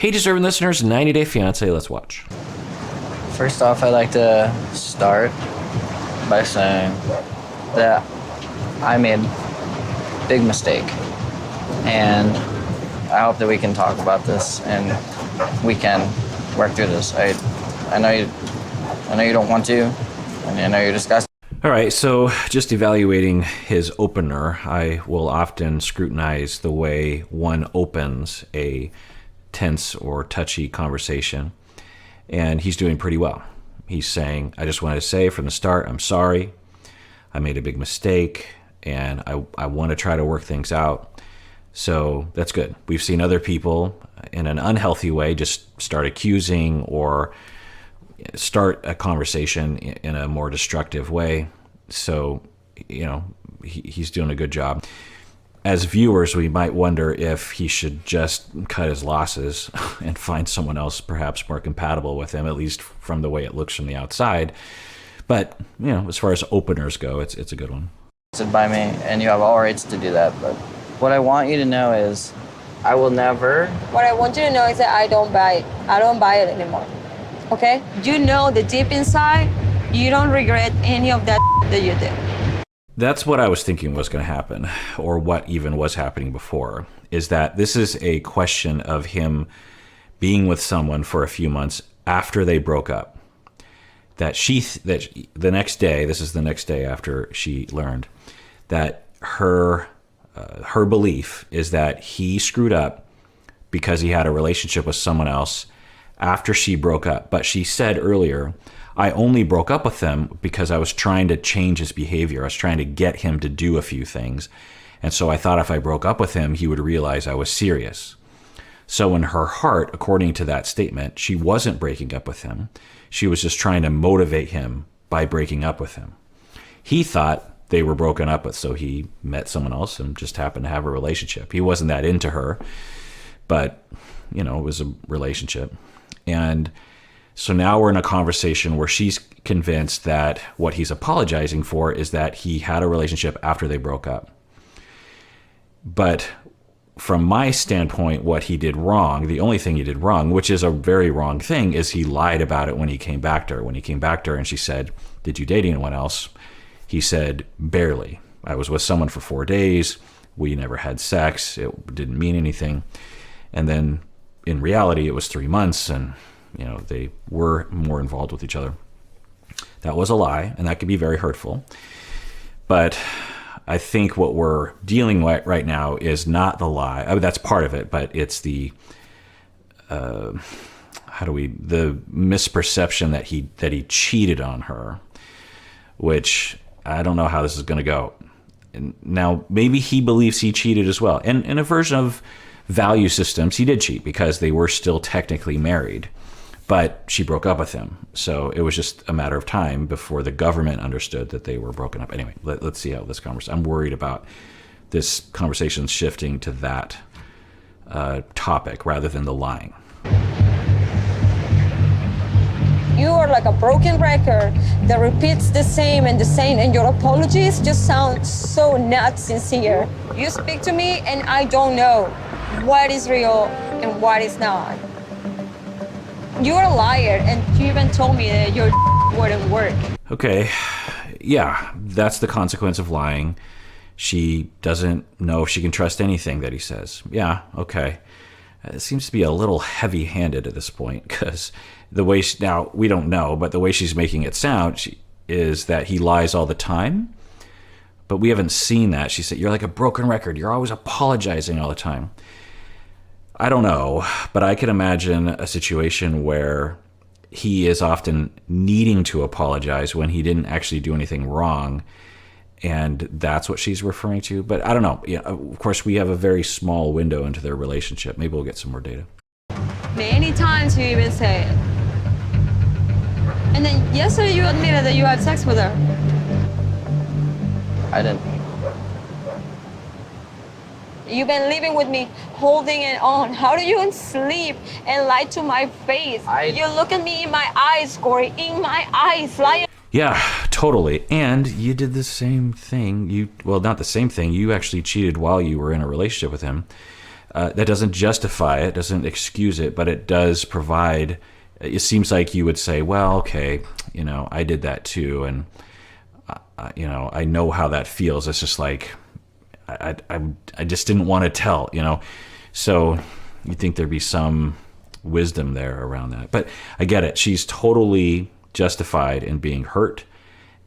Hey, deserving listeners, 90 Day Fiancé, let's watch. First off, I'd like to start by saying that I made a big mistake. And I hope that we can talk about this and we can work through this. I know you don't want to, and I know you're disgusted. All right, so just evaluating his opener, I will often scrutinize the way one opens a tense or touchy conversation, and he's doing pretty well. He's saying, I just wanted to say from the start, I'm sorry. I made a big mistake, and I want to try to work things out. So that's good. We've seen other people in an unhealthy way just start accusing or start a conversation in a more destructive way. So, he's doing a good job. As viewers, we might wonder if he should just cut his losses and find someone else perhaps more compatible with him, at least from the way it looks from the outside. But, as far as openers go, it's a good one. By me, and you have all rights to do that, but what I want you to know is I will never... What I want you to know is that I don't buy it. I don't buy it anymore, okay? You know that deep inside, you don't regret any of that that you did. That's what I was thinking was going to happen, or what even was happening before, is that this is a question of him being with someone for a few months after they broke up. That the next day, this is the next day after she learned, that her belief is that he screwed up because he had a relationship with someone else after she broke up. But she said earlier, I only broke up with him because I was trying to change his behavior. I was trying to get him to do a few things. And so I thought if I broke up with him, he would realize I was serious. So in her heart, according to that statement, she wasn't breaking up with him. She was just trying to motivate him by breaking up with him. He thought they were broken up with, so he met someone else and just happened to have a relationship. He wasn't that into her, but, it was a relationship. And so now we're in a conversation where she's convinced that what he's apologizing for is that he had a relationship after they broke up. But from my standpoint, what he did wrong, the only thing he did wrong, which is a very wrong thing, is he lied about it when he came back to her. When he came back to her and she said, did you date anyone else? He said, barely. I was with someone for 4 days. We never had sex. It didn't mean anything. And then in reality, it was 3 months and they were more involved with each other. That was a lie, and that could be very hurtful. But I think what we're dealing with right now is not the lie. I mean, that's part of it, but it's the misperception that he cheated on her, which I don't know how this is going to go. And now, maybe he believes he cheated as well. And in a version of value systems, he did cheat because they were still technically married. But she broke up with him. So it was just a matter of time before the government understood that they were broken up. Anyway, let's see how this conversation... I'm worried about this conversation shifting to that topic rather than the lying. You are like a broken record that repeats the same, and your apologies just sound so not sincere. You speak to me and I don't know what is real and what is not. You're a liar, and you even told me that your wouldn't work. Okay, yeah, that's the consequence of lying. She doesn't know if she can trust anything that he says. Yeah, okay. It seems to be a little heavy-handed at this point, because the way now we don't know, but the way she's making it sound is that he lies all the time. But we haven't seen that. She said, you're like a broken record. You're always apologizing all the time. I don't know, but I can imagine a situation where he is often needing to apologize when he didn't actually do anything wrong, and that's what she's referring to. But I don't know. Yeah, of course, we have a very small window into their relationship. Maybe we'll get some more data. Many times you even say it. And then yesterday you admitted that you had sex with her. I didn't. You've been living with me, holding it on. How do you sleep and lie to my face? You look at me in my eyes, Corey, in my eyes, lie. Yeah, totally. And you did the same thing. Well, not the same thing. You actually cheated while you were in a relationship with him. That doesn't justify it, doesn't excuse it, but it does provide. It seems like you would say, well, okay, I did that too, and I know how that feels. It's just like I just didn't want to tell, So you'd think there'd be some wisdom there around that. But I get it. She's totally justified in being hurt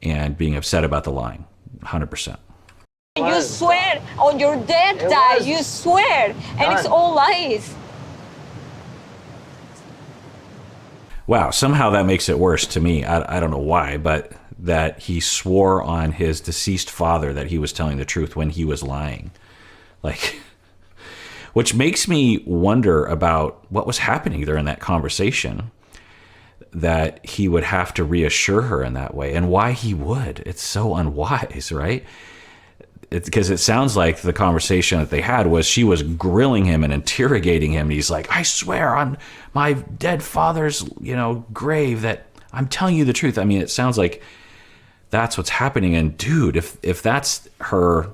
and being upset about the lying, 100%. You swear on your dead dad, you swear, and it's all lies. Wow, somehow that makes it worse to me. I don't know why, but that he swore on his deceased father that he was telling the truth when he was lying. Like, which makes me wonder about what was happening during that conversation, that he would have to reassure her in that way, and why he would. It's so unwise, right? Because it sounds like the conversation that they had was she was grilling him and interrogating him. And he's like, I swear on my dead father's, grave that I'm telling you the truth. I mean, it sounds like that's what's happening. And dude, if that's her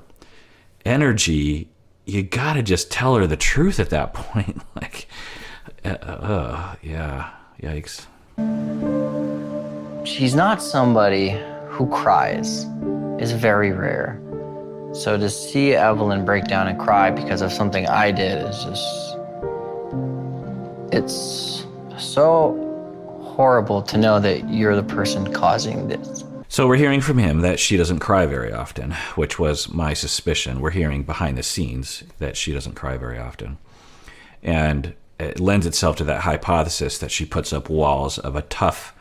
energy, you gotta just tell her the truth at that point. Like, yeah, yikes. She's not somebody who cries. It's very rare. So to see Evelin break down and cry because of something I did is just, it's so horrible to know that you're the person causing this. So we're hearing from him that she doesn't cry very often, which was my suspicion. We're hearing behind the scenes that she doesn't cry very often. And it lends itself to that hypothesis that she puts up walls of a tough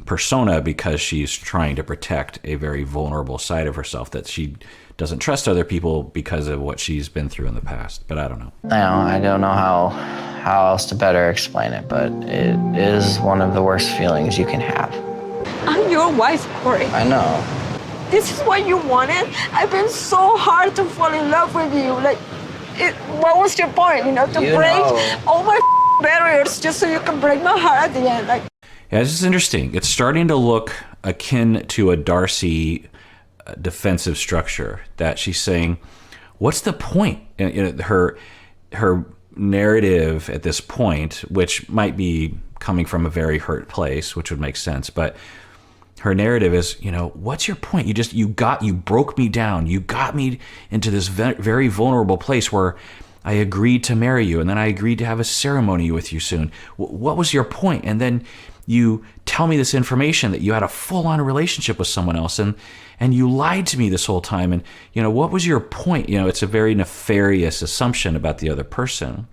persona because she's trying to protect a very vulnerable side of herself, that she doesn't trust other people because of what she's been through in the past. But I don't know. I don't know how else to better explain it, but it is one of the worst feelings you can have. I'm your wife, Corey. I know. This is what you wanted? I've been so hard to fall in love with you. What was your point, to break all my barriers just so you can break my heart at the end? Yeah, this is interesting. It's starting to look akin to a Darcy defensive structure, that she's saying, what's the point? Her narrative at this point, which might be coming from a very hurt place, which would make sense, but her narrative is, what's your point? You broke me down. You got me into this very vulnerable place where I agreed to marry you, and then I agreed to have a ceremony with you soon. What was your point? And then you tell me this information that you had a full-on relationship with someone else, and you lied to me this whole time. And, what was your point? It's a very nefarious assumption about the other person,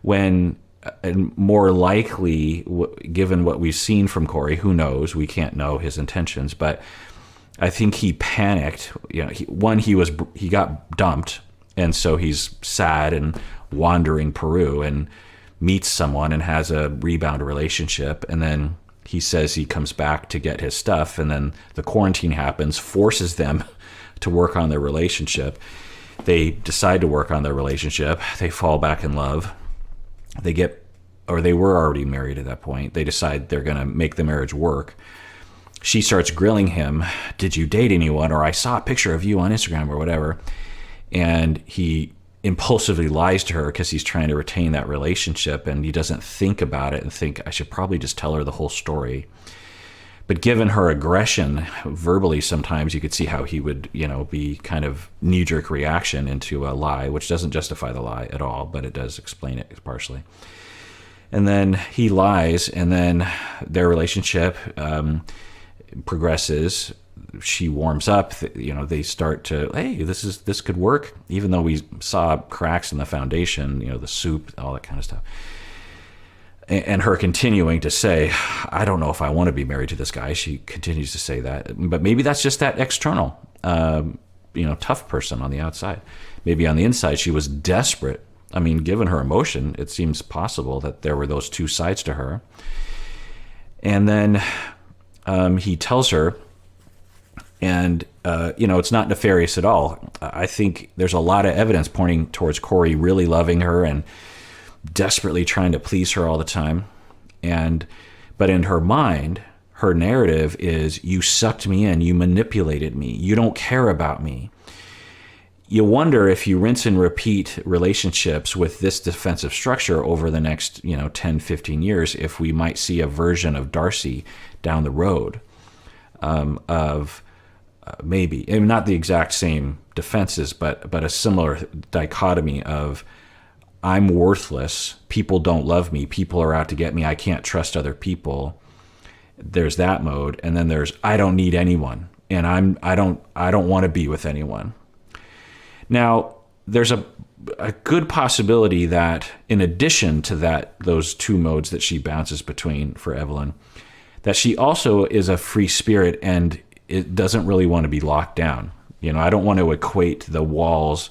when and more likely, given what we've seen from Corey, who knows? We can't know his intentions, but I think he panicked. He got dumped, and so he's sad and wandering Peru and meets someone and has a rebound relationship, and then he says he comes back to get his stuff, and then the quarantine happens, forces them to work on their relationship. They decide to work on their relationship. They fall back in love. They were already married at that point. They decide they're going to make the marriage work. She starts grilling him. Did you date anyone? Or I saw a picture of you on Instagram or whatever. And he impulsively lies to her because he's trying to retain that relationship, and he doesn't think about it and think, I should probably just tell her the whole story. But given her aggression verbally, sometimes you could see how he would, be kind of knee-jerk reaction into a lie, which doesn't justify the lie at all, but it does explain it partially. And then he lies, and then their relationship progresses. She warms up. They start to, hey, this could work, even though we saw cracks in the foundation, the soup, all that kind of stuff. And her continuing to say, I don't know if I want to be married to this guy. She continues to say that, but maybe that's just that external, tough person on the outside. Maybe on the inside, she was desperate. I mean, given her emotion, it seems possible that there were those two sides to her. And then he tells her, and, it's not nefarious at all. I think there's a lot of evidence pointing towards Corey really loving her and desperately trying to please her all the time. But in her mind, her narrative is, you sucked me in, you manipulated me, you don't care about me. you wonder if you rinse and repeat relationships with this defensive structure over the next 10, 15 years, if we might see a version of Darcy down the road of maybe, and not the exact same defenses, but a similar dichotomy of I'm worthless, people don't love me, people are out to get me, I can't trust other people. There's that mode, and then there's I don't need anyone, and I don't want to be with anyone. Now, there's a good possibility that in addition to those two modes that she bounces between for Evelin, that she also is a free spirit and it doesn't really want to be locked down. I don't want to equate the walls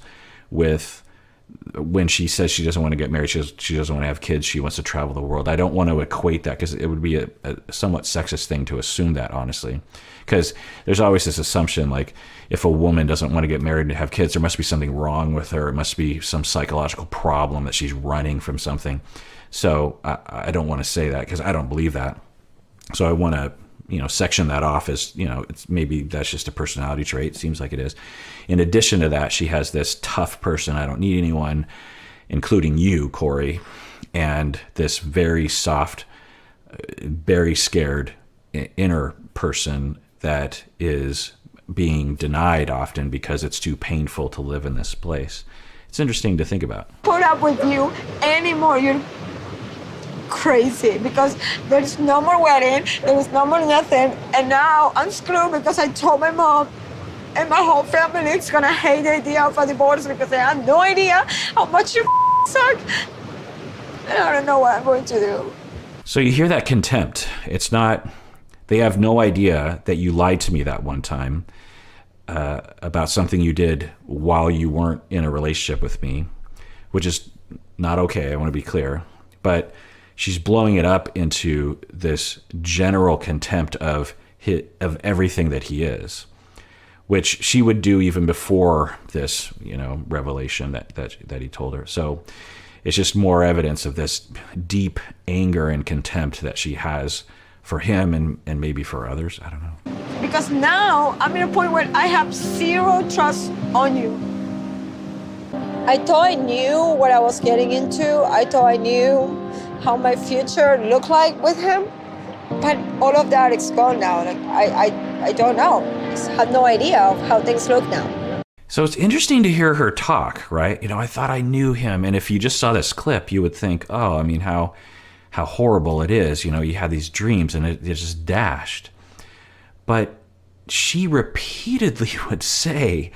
with when she says she doesn't want to get married, she doesn't want to have kids, she wants to travel the world. I don't want to equate that because it would be a somewhat sexist thing to assume that, honestly. Because there's always this assumption, like, if a woman doesn't want to get married and have kids, there must be something wrong with her. It must be some psychological problem that she's running from something. So I don't want to say that because I don't believe that. So I want to section that off as, it's maybe that's just a personality trait. It seems like it is. In addition to that, she has this tough person, I don't need anyone, including you, Corey, and this very soft, very scared inner person that is being denied often because it's too painful to live in this place. It's interesting to think about. Put up with you anymore. You're crazy because there's no more wedding, there's no more nothing, and now I'm screwed because I told my mom, and my whole family is gonna hate the idea of a divorce because they have no idea how much you suck, and I don't know what I'm going to do. So you hear that contempt. It's not, they have no idea that you lied to me that one time about something you did while you weren't in a relationship with me, which is not okay, I want to be clear. But she's blowing it up into this general contempt of everything that he is, which she would do even before this, revelation that he told her. So it's just more evidence of this deep anger and contempt that she has for him and maybe for others. I don't know. Because now I'm at a point where I have zero trust on you. I thought I knew what I was getting into. I thought I knew how my future looked like with him. But all of that is gone now. Like I don't know. I have no idea of how things look now. So it's interesting to hear her talk, right? I thought I knew him. And if you just saw this clip, you would think, oh, I mean, how horrible it is. You had these dreams and it's just dashed. But she repeatedly would say,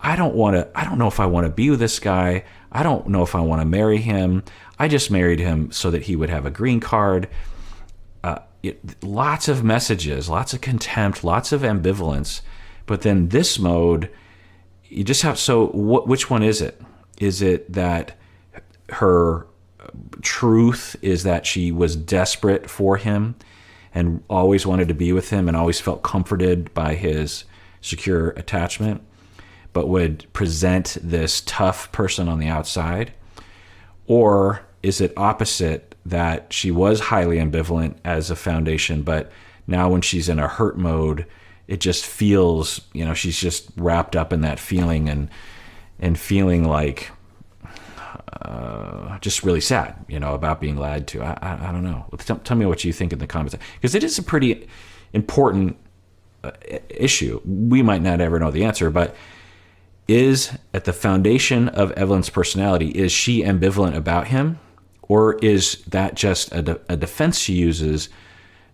I don't know if I want to be with this guy. I don't know if I want to marry him. I just married him so that he would have a green card. Lots of messages, lots of contempt, lots of ambivalence. But then this mode, you just have, which one is it? Is it that her truth is that she was desperate for him and always wanted to be with him and always felt comforted by his secure attachment, but would present this tough person on the outside? Or is it opposite, that she was highly ambivalent as a foundation, but now when she's in a hurt mode, it just feels, she's just wrapped up in that feeling and feeling like just really sad, about being lied to. I don't know. Tell me what you think in the comments, because it is a pretty important issue. We might not ever know the answer, but is at the foundation of Evelin's personality, is she ambivalent about him? Or is that just a defense she uses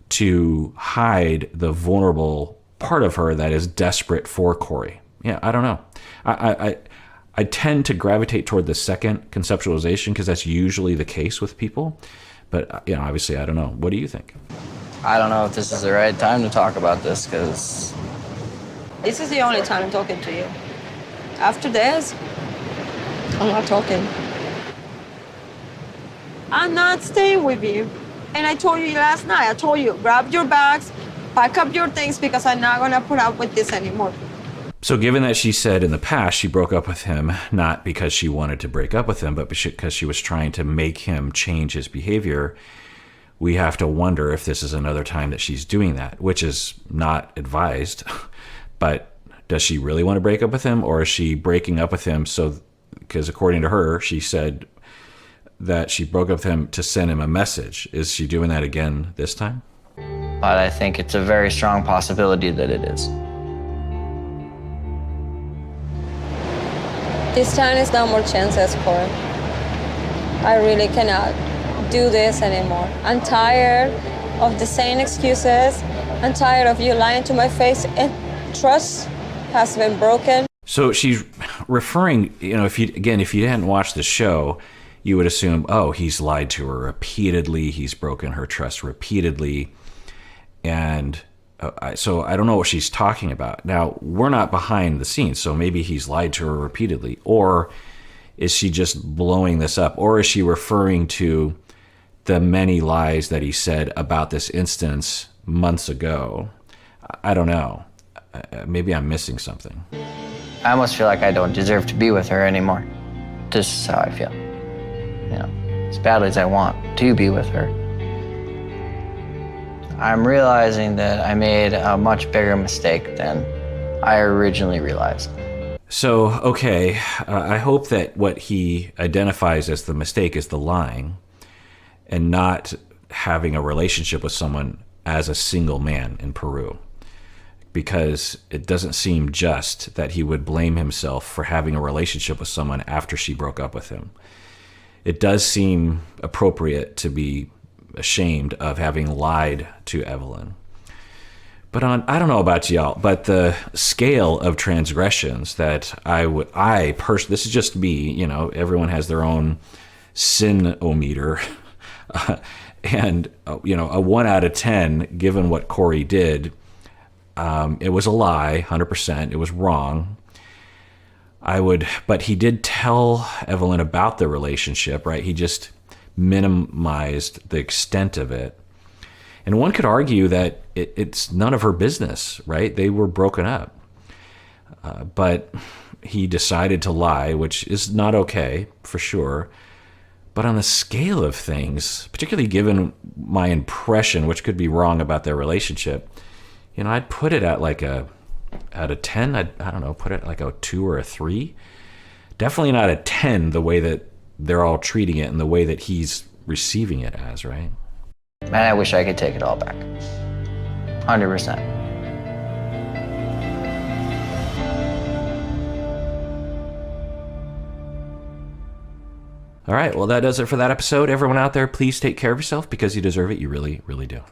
to hide the vulnerable part of her that is desperate for Corey? Yeah, I don't know. I tend to gravitate toward the second conceptualization because that's usually the case with people. But, obviously, I don't know. What do you think? I don't know if this is the right time to talk about this because... This is the only time I'm talking to you. After this, I'm not talking. I'm not staying with you. And I told you last night, grab your bags, pack up your things because I'm not going to put up with this anymore. So given that she said in the past she broke up with him, not because she wanted to break up with him, but because she was trying to make him change his behavior, we have to wonder if this is another time that she's doing that, which is not advised. But Does she really want to break up with him, or is she breaking up with him because according to her, she said that she broke up with him to send him a message. Is she doing that again this time? But I think it's a very strong possibility that it is. This time is no more chances, Corey. I really cannot do this anymore. I'm tired of the same excuses. I'm tired of you lying to my face, and trust has been broken. So she's referring, if you hadn't watched the show, you would assume, oh, he's lied to her repeatedly. He's broken her trust repeatedly. And so I don't know what she's talking about. Now, we're not behind the scenes, so maybe he's lied to her repeatedly. Or is she just blowing this up? Or is she referring to the many lies that he said about this instance months ago? I don't know. Maybe I'm missing something. I almost feel like I don't deserve to be with her anymore. This is how I feel. As badly as I want to be with her. I'm realizing that I made a much bigger mistake than I originally realized. So, okay, I hope that what he identifies as the mistake is the lying and not having a relationship with someone as a single man in Peru. Because it doesn't seem just that he would blame himself for having a relationship with someone after she broke up with him. It does seem appropriate to be ashamed of having lied to Evelin. But I don't know about y'all, but the scale of transgressions that this is just me, everyone has their own sin-o-meter. And, a 1 out of 10, given what Corey did, it was a lie, 100%. It was wrong. But he did tell Evelin about the relationship, right? He just minimized the extent of it. And one could argue that it's none of her business, right? They were broken up. But he decided to lie, which is not okay, for sure. But on the scale of things, particularly given my impression, which could be wrong about their relationship, I'd put it at like out of 10, I don't know, put it like a 2 or a 3. Definitely not a 10 the way that they're all treating it and the way that he's receiving it as, right? Man, I wish I could take it all back. 100%. All right, well, that does it for that episode. Everyone out there, please take care of yourself because you deserve it. You really, really do.